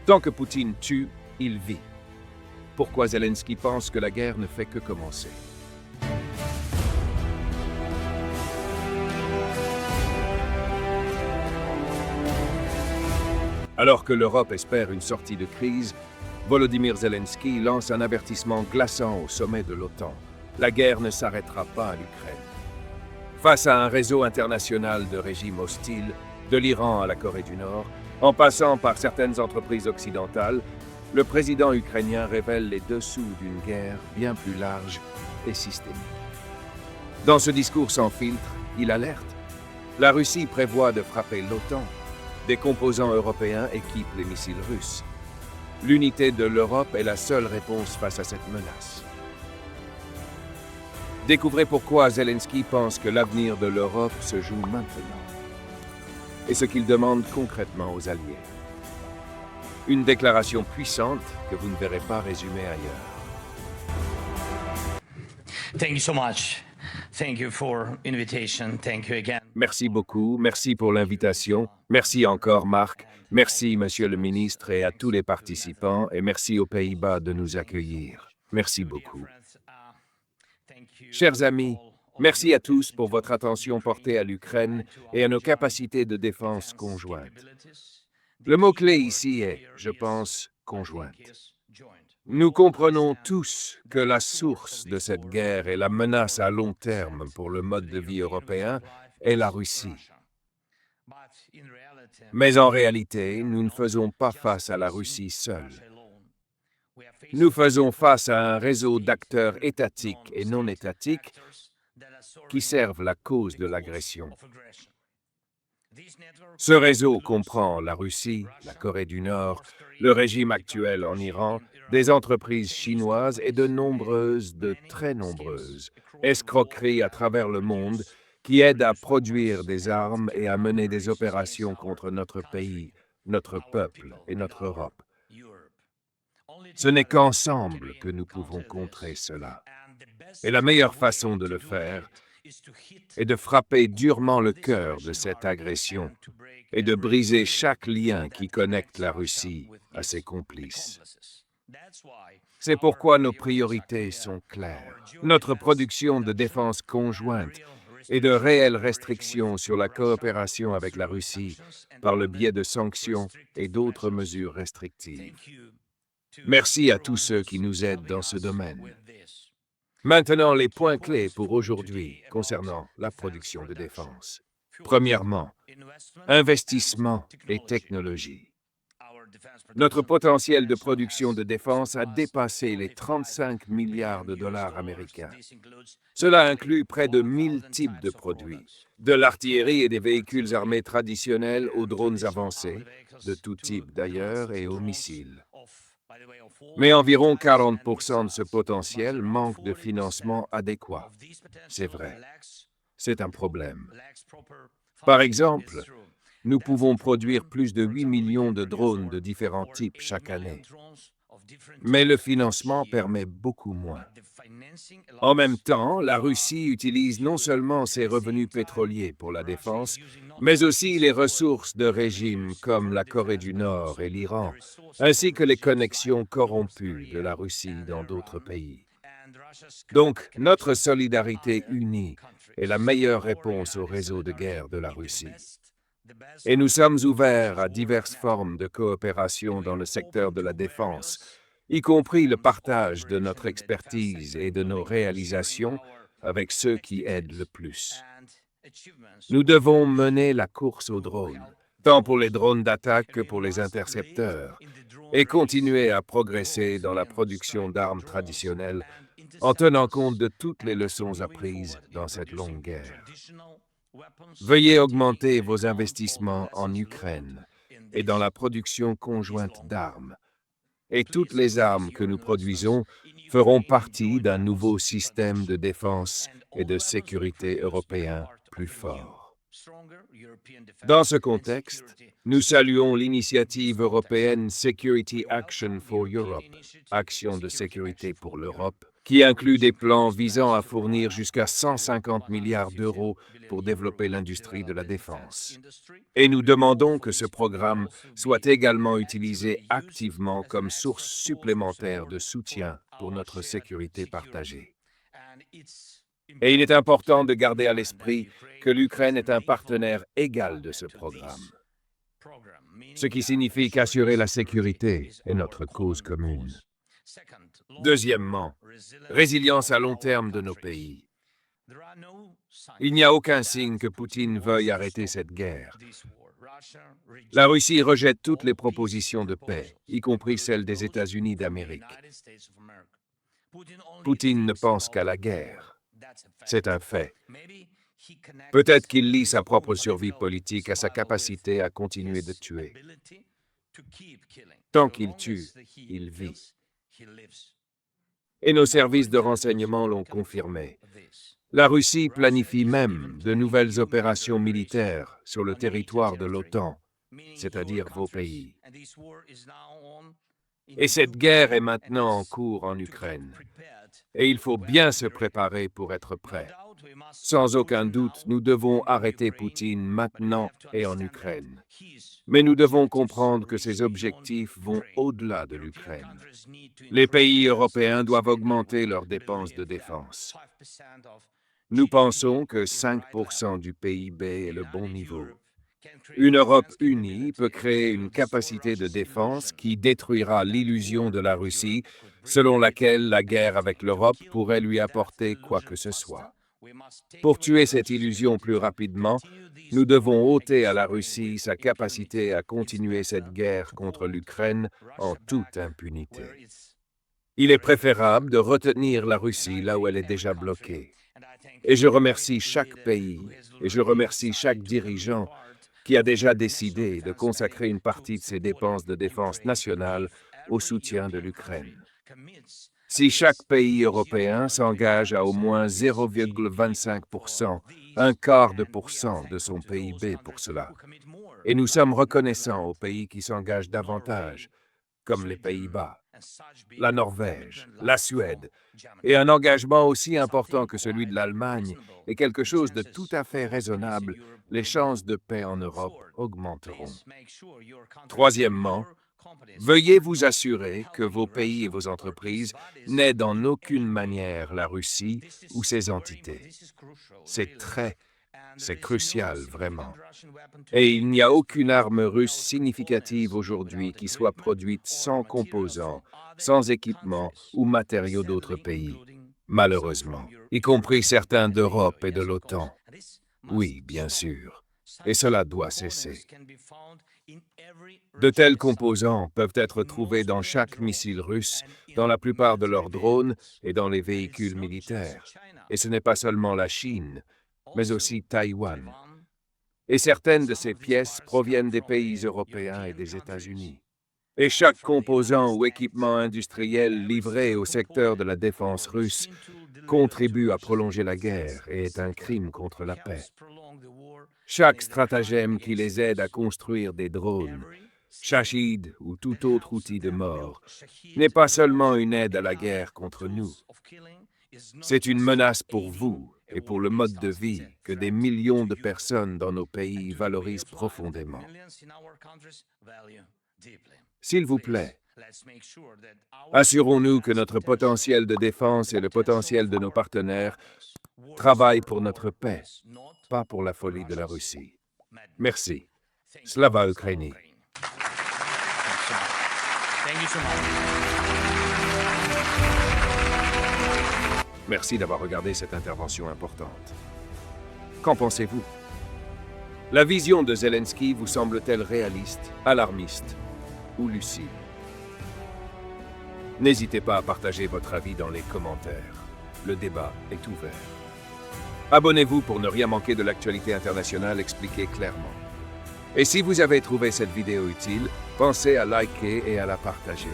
Tant que Poutine tue, il vit. Pourquoi Zelensky pense que la guerre ne fait que commencer? Alors que l'Europe espère une sortie de crise, Volodymyr Zelensky lance un avertissement glaçant au sommet de l'OTAN. La guerre ne s'arrêtera pas à l'Ukraine. Face à un réseau international de régimes hostiles, de l'Iran à la Corée du Nord, en passant par certaines entreprises occidentales, le président ukrainien révèle les dessous d'une guerre bien plus large et systémique. Dans ce discours sans filtre, il alerte. La Russie prévoit de frapper l'OTAN. Des composants européens équipent les missiles russes. L'unité de l'Europe est la seule réponse face à cette menace. Découvrez pourquoi Zelensky pense que l'avenir de l'Europe se joue maintenant et ce qu'il demande concrètement aux Alliés. Une déclaration puissante que vous ne verrez pas résumée ailleurs. Thank you so much. Thank you for invitation. Thank you again. Merci beaucoup, merci pour l'invitation. Merci encore, Marc. Merci, Monsieur le ministre, et à tous les participants, et merci aux Pays-Bas de nous accueillir. Merci beaucoup. Chers amis, merci à tous pour votre attention portée à l'Ukraine et à nos capacités de défense conjointes. Le mot-clé ici est, je pense, conjointe. Nous comprenons tous que la source de cette guerre et la menace à long terme pour le mode de vie européen est la Russie. Mais en réalité, nous ne faisons pas face à la Russie seule. Nous faisons face à un réseau d'acteurs étatiques et non étatiques qui servent la cause de l'agression. Ce réseau comprend la Russie, la Corée du Nord, le régime actuel en Iran, des entreprises chinoises et de très nombreuses, escroqueries à travers le monde qui aident à produire des armes et à mener des opérations contre notre pays, notre peuple et notre Europe. Ce n'est qu'ensemble que nous pouvons contrer cela. Et la meilleure façon de le faire est de frapper durement le cœur de cette agression et de briser chaque lien qui connecte la Russie à ses complices. C'est pourquoi nos priorités sont claires. Notre production de défense conjointe et de réelles restrictions sur la coopération avec la Russie par le biais de sanctions et d'autres mesures restrictives. Merci à tous ceux qui nous aident dans ce domaine. Maintenant, les points clés pour aujourd'hui concernant la production de défense. Premièrement, investissement et technologie. Notre potentiel de production de défense a dépassé les 35 milliards de dollars américains. Cela inclut près de 1000 types de produits, de l'artillerie et des véhicules armés traditionnels aux drones avancés, de tout type d'ailleurs, et aux missiles. Mais environ 40% de ce potentiel manque de financement adéquat. C'est vrai. C'est un problème. Par exemple, nous pouvons produire plus de 8 millions de drones de différents types chaque année. Mais le financement permet beaucoup moins. En même temps, la Russie utilise non seulement ses revenus pétroliers pour la défense, mais aussi les ressources de régimes comme la Corée du Nord et l'Iran, ainsi que les connexions corrompues de la Russie dans d'autres pays. Donc, notre solidarité unie est la meilleure réponse au réseau de guerre de la Russie. Et nous sommes ouverts à diverses formes de coopération dans le secteur de la défense, y compris le partage de notre expertise et de nos réalisations avec ceux qui aident le plus. Nous devons mener la course aux drones, tant pour les drones d'attaque que pour les intercepteurs, et continuer à progresser dans la production d'armes traditionnelles en tenant compte de toutes les leçons apprises dans cette longue guerre. Veuillez augmenter vos investissements en Ukraine et dans la production conjointe d'armes. Et toutes les armes que nous produisons feront partie d'un nouveau système de défense et de sécurité européen plus fort. Dans ce contexte, nous saluons l'initiative européenne Security Action for Europe, Action de sécurité pour l'Europe, qui inclut des plans visant à fournir jusqu'à 150 milliards d'euros pour développer l'industrie de la défense. Et nous demandons que ce programme soit également utilisé activement comme source supplémentaire de soutien pour notre sécurité partagée. Et il est important de garder à l'esprit que l'Ukraine est un partenaire égal de ce programme, ce qui signifie qu'assurer la sécurité est notre cause commune. Deuxièmement, résilience à long terme de nos pays. Il n'y a aucun signe que Poutine veuille arrêter cette guerre. La Russie rejette toutes les propositions de paix, y compris celles des États-Unis d'Amérique. Poutine ne pense qu'à la guerre. C'est un fait. Peut-être qu'il lie sa propre survie politique à sa capacité à continuer de tuer. Tant qu'il tue, il vit. Et nos services de renseignement l'ont confirmé. La Russie planifie même de nouvelles opérations militaires sur le territoire de l'OTAN, c'est-à-dire vos pays. Et cette guerre est maintenant en cours en Ukraine. Et il faut bien se préparer pour être prêt. Sans aucun doute, nous devons arrêter Poutine maintenant et en Ukraine. Mais nous devons comprendre que ses objectifs vont au-delà de l'Ukraine. Les pays européens doivent augmenter leurs dépenses de défense. Nous pensons que 5% du PIB est le bon niveau. Une Europe unie peut créer une capacité de défense qui détruira l'illusion de la Russie, selon laquelle la guerre avec l'Europe pourrait lui apporter quoi que ce soit. Pour tuer cette illusion plus rapidement, nous devons ôter à la Russie sa capacité à continuer cette guerre contre l'Ukraine en toute impunité. Il est préférable de retenir la Russie là où elle est déjà bloquée. Et je remercie chaque pays, et je remercie chaque dirigeant qui a déjà décidé de consacrer une partie de ses dépenses de défense nationale au soutien de l'Ukraine. Si chaque pays européen s'engage à au moins 0,25%, un quart de pourcent de son PIB pour cela, et nous sommes reconnaissants aux pays qui s'engagent davantage, comme les Pays-Bas, la Norvège, la Suède, et un engagement aussi important que celui de l'Allemagne est quelque chose de tout à fait raisonnable, les chances de paix en Europe augmenteront. Troisièmement, veuillez vous assurer que vos pays et vos entreprises n'aident en aucune manière la Russie ou ses entités. C'est crucial, vraiment. Et il n'y a aucune arme russe significative aujourd'hui qui soit produite sans composants, sans équipements ou matériaux d'autres pays, malheureusement, y compris certains d'Europe et de l'OTAN. Oui, bien sûr. Et cela doit cesser. De tels composants peuvent être trouvés dans chaque missile russe, dans la plupart de leurs drones et dans les véhicules militaires. Et ce n'est pas seulement la Chine, mais aussi Taïwan. Et certaines de ces pièces proviennent des pays européens et des États-Unis. Et chaque composant ou équipement industriel livré au secteur de la défense russe contribue à prolonger la guerre et est un crime contre la paix. Chaque stratagème qui les aide à construire des drones, Shahid ou tout autre outil de mort, n'est pas seulement une aide à la guerre contre nous. C'est une menace pour vous et pour le mode de vie que des millions de personnes dans nos pays valorisent profondément. S'il vous plaît, assurons-nous que notre potentiel de défense et le potentiel de nos partenaires travaillent pour notre paix, pas pour la folie de la Russie. Merci. Slava Ukraini. Merci d'avoir regardé cette intervention importante. Qu'en pensez-vous? La vision de Zelensky vous semble-t-elle réaliste, alarmiste ou lucide? N'hésitez pas à partager votre avis dans les commentaires. Le débat est ouvert. Abonnez-vous pour ne rien manquer de l'actualité internationale expliquée clairement. Et si vous avez trouvé cette vidéo utile, pensez à liker et à la partager.